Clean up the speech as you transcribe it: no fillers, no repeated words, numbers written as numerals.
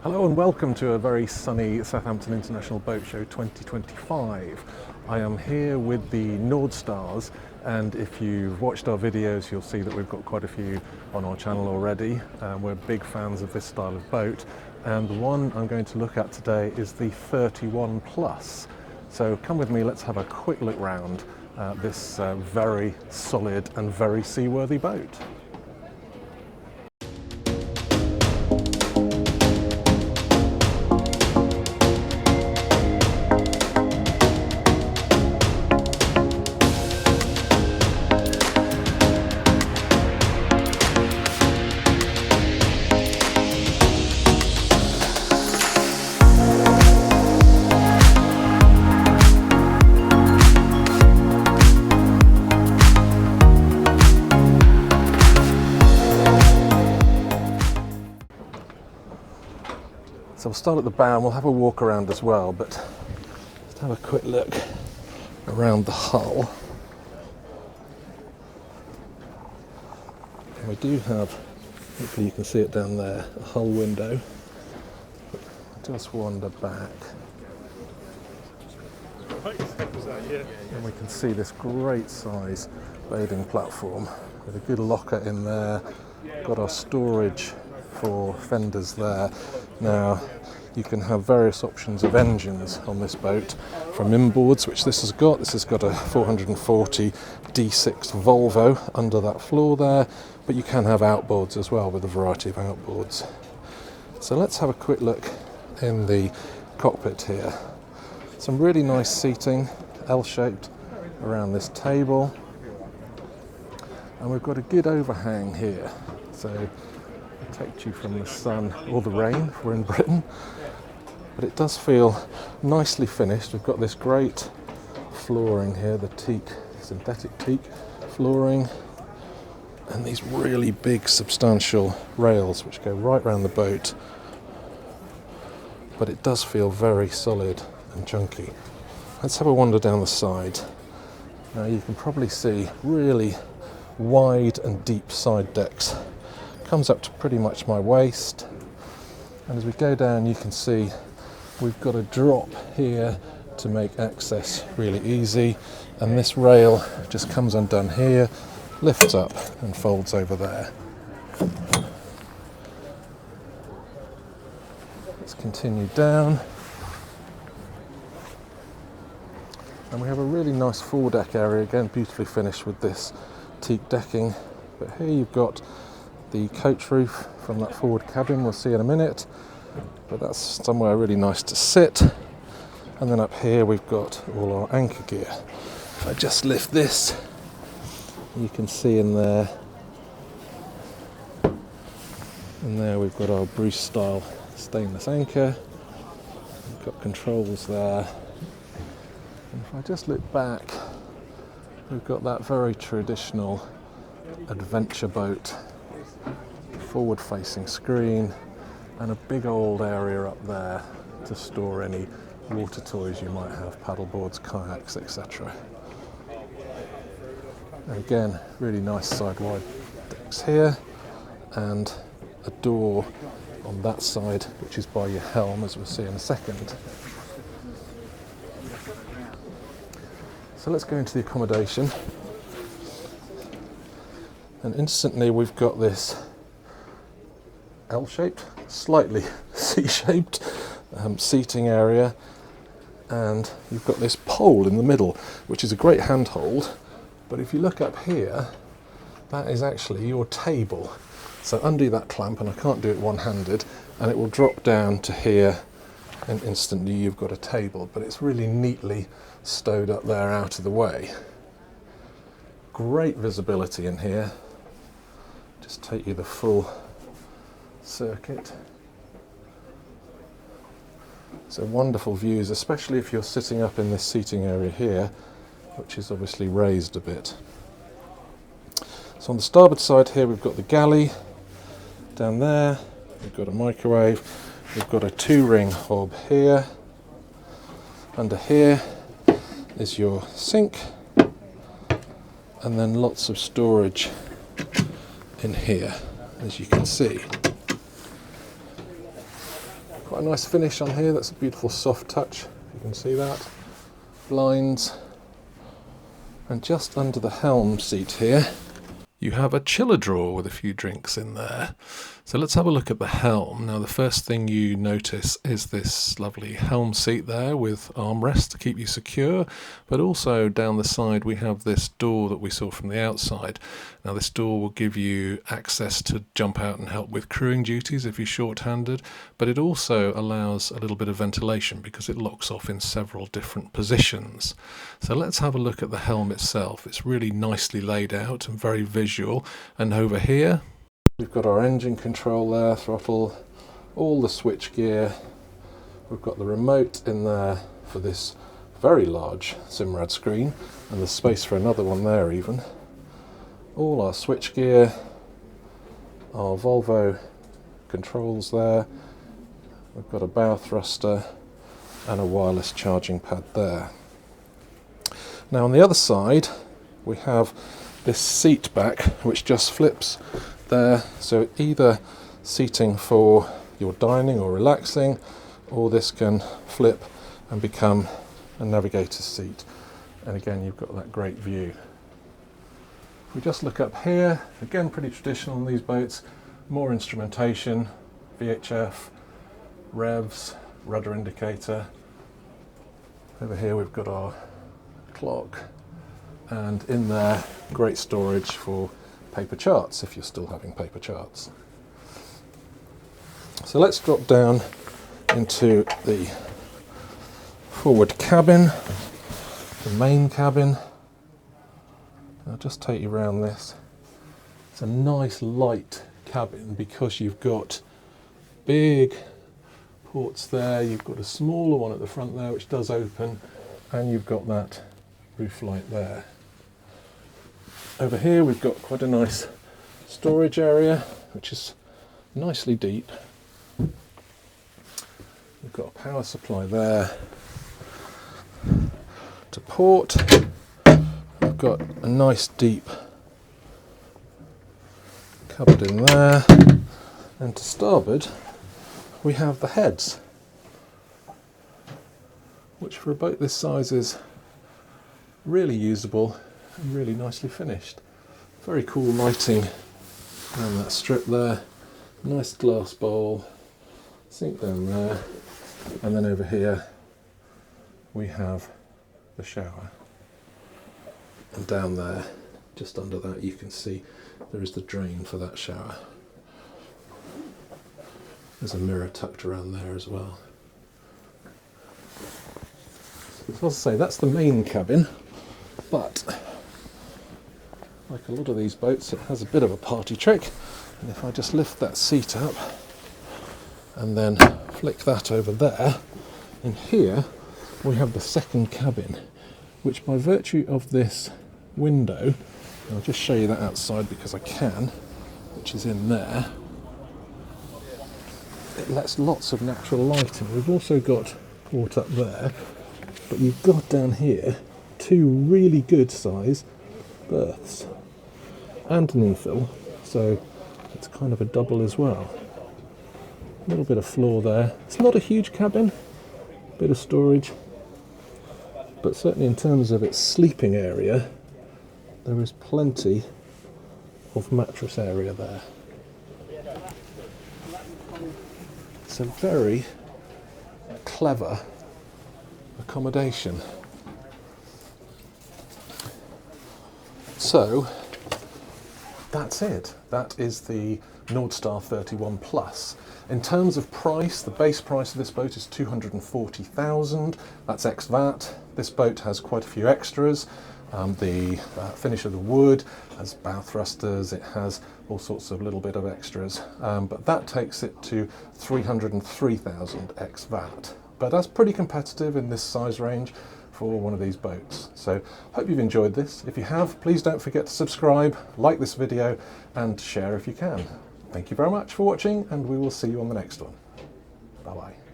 Hello and welcome to a very sunny Southampton International Boat Show 2025. I am here with the Nord Stars, and if you've watched our videos you'll see that we've got quite a few on our channel already. We're big fans of this style of boat, and the one I'm going to look at today is the 31 Plus. So come with me, let's have a quick look round this very solid and very seaworthy boat. So we'll start at the bow and we'll have a walk around as well, but let's have a quick look around the hull. And we do have, hopefully you can see it down there, a hull window. Just wander back. And we can see this great size bathing platform with a good locker in there. Got our storage for fenders there. Now you can have various options of engines on this boat, from inboards, which this has got. This has got a 440 D6 Volvo under that floor there, but you can have outboards as well with a variety of outboards. So let's have a quick look in the cockpit here. Some really nice seating, L-shaped around this table, and we've got a good overhang here, so protect you from the sun or the rain if we're in Britain. But it does feel nicely finished. We've got this great flooring here, the teak, synthetic teak flooring, and these really big substantial rails which go right around the boat. But it does feel very solid and chunky. Let's have a wander down the side. Now you can probably see really wide and deep side decks. Comes up to pretty much my waist, and as we go down you can see we've got a drop here to make access really easy, and this rail just comes undone here, lifts up and folds over there. Let's continue down, and we have a really nice foredeck area, again beautifully finished with this teak decking. But here you've got the coach roof from that forward cabin, we'll see in a minute, but that's somewhere really nice to sit. And then up here we've got all our anchor gear. If I just lift this, you can see in there we've got our Bruce style stainless anchor. We've got controls there, and if I just look back, we've got that very traditional adventure boat forward-facing screen, and a big old area up there to store any water toys you might have, paddle boards, kayaks, etc. Again, really nice side-wide decks here, and a door on that side which is by your helm, as we'll see in a second. So let's go into the accommodation, and instantly we've got this L-shaped, slightly C-shaped seating area, and you've got this pole in the middle which is a great handhold, but if you look up here, that is actually your table. So undo that clamp, and I can't do it one-handed, and it will drop down to here, and instantly you've got a table, but it's really neatly stowed up there out of the way. Great visibility in here. Just take you the full circuit. So wonderful views, especially if you're sitting up in this seating area here, which is obviously raised a bit. So on the starboard side here we've got the galley. Down there we've got a microwave. We've got a 2-ring hob here. Under here is your sink, and then lots of storage in here, as you can see. Quite a nice finish on here. That's a beautiful soft touch, if you can see that. Blinds. And just under the helm seat here, you have a chiller drawer with a few drinks in there. So let's have a look at the helm. Now the first thing you notice is this lovely helm seat there with armrests to keep you secure, but also down the side we have this door that we saw from the outside. Now this door will give you access to jump out and help with crewing duties if you're short-handed, but it also allows a little bit of ventilation because it locks off in several different positions. So let's have a look at the helm itself. It's really nicely laid out and very visual, and over here we've got our engine control there, throttle, all the switch gear. We've got the remote in there for this very large Simrad screen, and there's space for another one there even. All our switch gear, our Volvo controls there. We've got a bow thruster and a wireless charging pad there. Now on the other side we have this seat back which just flips there, so either seating for your dining or relaxing, or this can flip and become a navigator's seat, and again you've got that great view. If we just look up here, again pretty traditional on these boats, more instrumentation, VHF, revs, rudder indicator. Over here we've got our clock, and in there great storage for paper charts if you're still having paper charts. So let's drop down into the forward cabin, the main cabin. I'll just take you around this. It's a nice light cabin because you've got big ports there, you've got a smaller one at the front there which does open, and you've got that roof light there. Over here we've got quite a nice storage area which is nicely deep. We've got a power supply there to port. We've got a nice deep cupboard in there, and to starboard we have the heads, which for a boat this size is really usable and really nicely finished. Very cool lighting around that strip there, nice glass bowl, sink down there, and then over here we have the shower, and down there just under that you can see there is the drain for that shower. There's a mirror tucked around there as well. So as I say, that's the main cabin, but like a lot of these boats it has a bit of a party trick, and if I just lift that seat up and then flick that over there, in here we have the second cabin, which by virtue of this window, I'll just show you that outside because I can, which is in there, it lets lots of natural light in. We've also got port up there, but you've got down here two really good size berths and an infill, so it's kind of a double as well. A little bit of floor there. It's not a huge cabin, bit of storage, but certainly in terms of its sleeping area there is plenty of mattress area there. It's a very clever accommodation. So that's it. That is the Nordstar 31 Plus. In terms of price, the base price of this boat is $240,000. That's ex-VAT. This boat has quite a few extras. The finish of the wood has bow thrusters, it has all sorts of little bit of extras, but that takes it to $303,000 ex-VAT. But that's pretty competitive in this size range for one of these boats. So hope you've enjoyed this. If you have, please don't forget to subscribe, like this video, and share if you can. Thank you very much for watching, and we will see you on the next one. Bye bye.